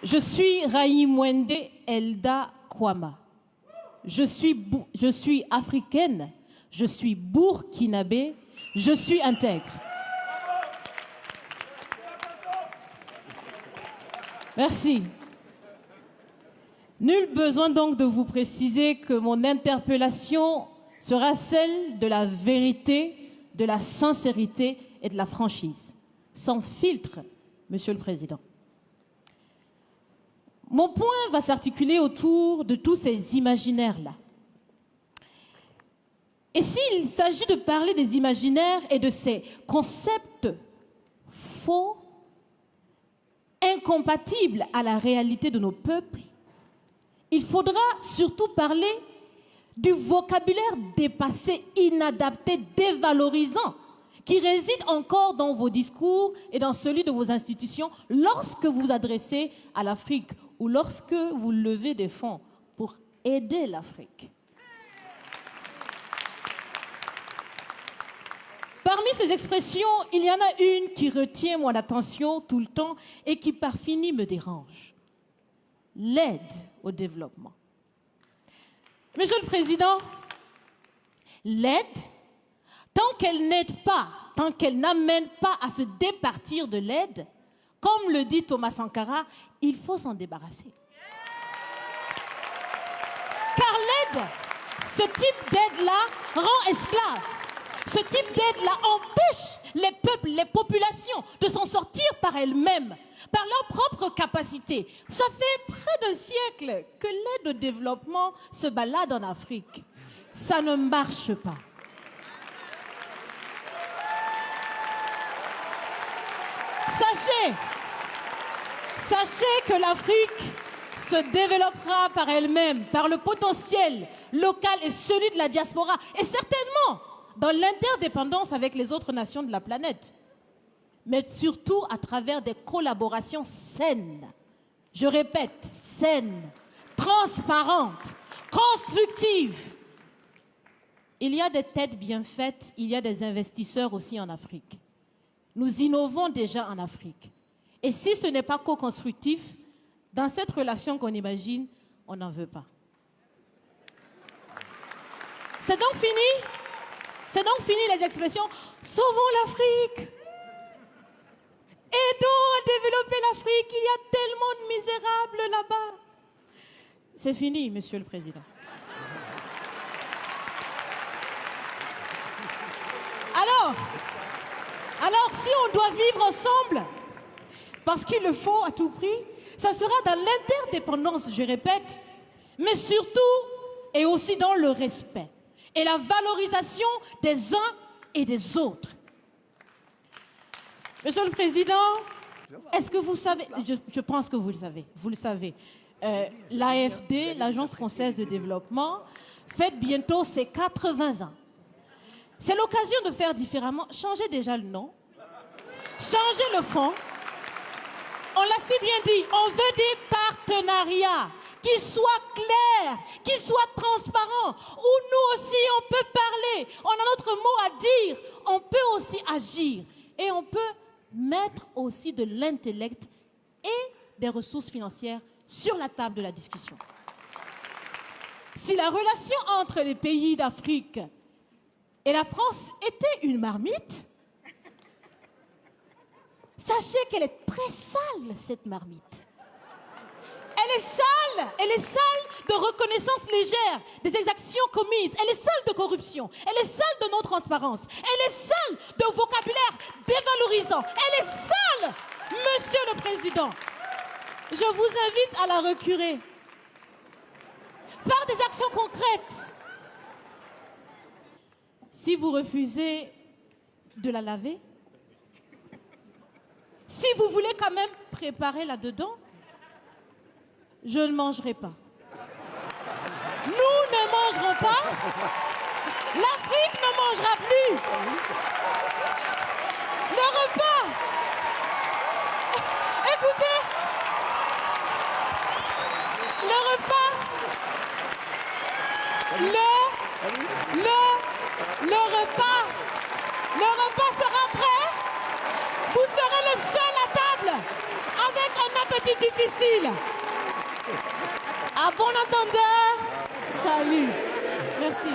Je suis Raïmwende Elda Kwama. Je suis africaine, je suis burkinabé, je suis intègre. Merci. Nul besoin donc de vous préciser que mon interpellation sera celle de la vérité, de la sincérité et de la franchise. Sans filtre, Monsieur le Président. Mon point va s'articuler autour de tous ces imaginaires-là. Et s'il s'agit de parler des imaginaires et de ces concepts faux, incompatibles à la réalité de nos peuples, il faudra surtout parler du vocabulaire dépassé, inadapté, dévalorisant, qui réside encore dans vos discours et dans celui de vos institutions lorsque vous vous adressez à l'Afrique ou lorsque vous levez des fonds pour aider l'Afrique. Parmi ces expressions, il y en a une qui retient mon attention tout le temps et qui par fini me dérange. L'aide au développement. Monsieur le Président, l'aide, tant qu'elle n'aide pas, tant qu'elle n'amène pas à se départir de l'aide, comme le dit Thomas Sankara, il faut s'en débarrasser. Car l'aide, ce type d'aide-là rend esclave. Ce type d'aide-là empêche les peuples, les populations de s'en sortir par elles-mêmes, par leur propre capacité. Ça fait près d'un siècle que l'aide au développement se balade en Afrique. Ça ne marche pas. Sachez que l'Afrique se développera par elle-même, par le potentiel local et celui de la diaspora, et certainement dans l'interdépendance avec les autres nations de la planète, mais surtout à travers des collaborations saines. Je répète, saines, transparentes, constructives. Il y a des têtes bien faites, il y a des investisseurs aussi en Afrique. Nous innovons déjà en Afrique. Et si ce n'est pas co-constructif, dans cette relation qu'on imagine, on n'en veut pas. C'est donc fini? C'est donc fini les expressions « Sauvons l'Afrique !» Aidons à développer l'Afrique, il y a tellement de misérables là-bas. C'est fini, Monsieur le Président. Alors, si on doit vivre ensemble, parce qu'il le faut à tout prix, ça sera dans l'interdépendance, je répète, mais surtout et aussi dans le respect et la valorisation des uns et des autres. Monsieur le Président, est-ce que vous savez, je pense que vous le savez, l'AFD, l'Agence française de développement, fête bientôt ses 80 ans. C'est l'occasion de faire différemment. Changez déjà le nom, changez le fond. On l'a si bien dit, on veut des partenariats qui soient clairs, qui soient transparents, où nous aussi on peut parler, on a notre mot à dire, on peut aussi agir et on peut mettre aussi de l'intellect et des ressources financières sur la table de la discussion. Si la relation entre les pays d'Afrique et la France était une marmite, sachez qu'elle est très sale, cette marmite. Elle est sale de reconnaissance légère des exactions commises. Elle est sale de corruption. Elle est sale de non-transparence. Elle est sale de vocabulaire dévalorisant. Elle est sale, Monsieur le Président. Je vous invite à la recurer par des actions concrètes. Si vous refusez de la laver, si vous voulez quand même préparer là-dedans, je ne mangerai pas. Nous ne mangerons pas. L'Afrique ne mangera plus. Le repas. Écoutez. Le repas. Le repas sera prêt. Vous serez le seul à table avec un appétit petit difficile. À bon entendeur, salut. Merci.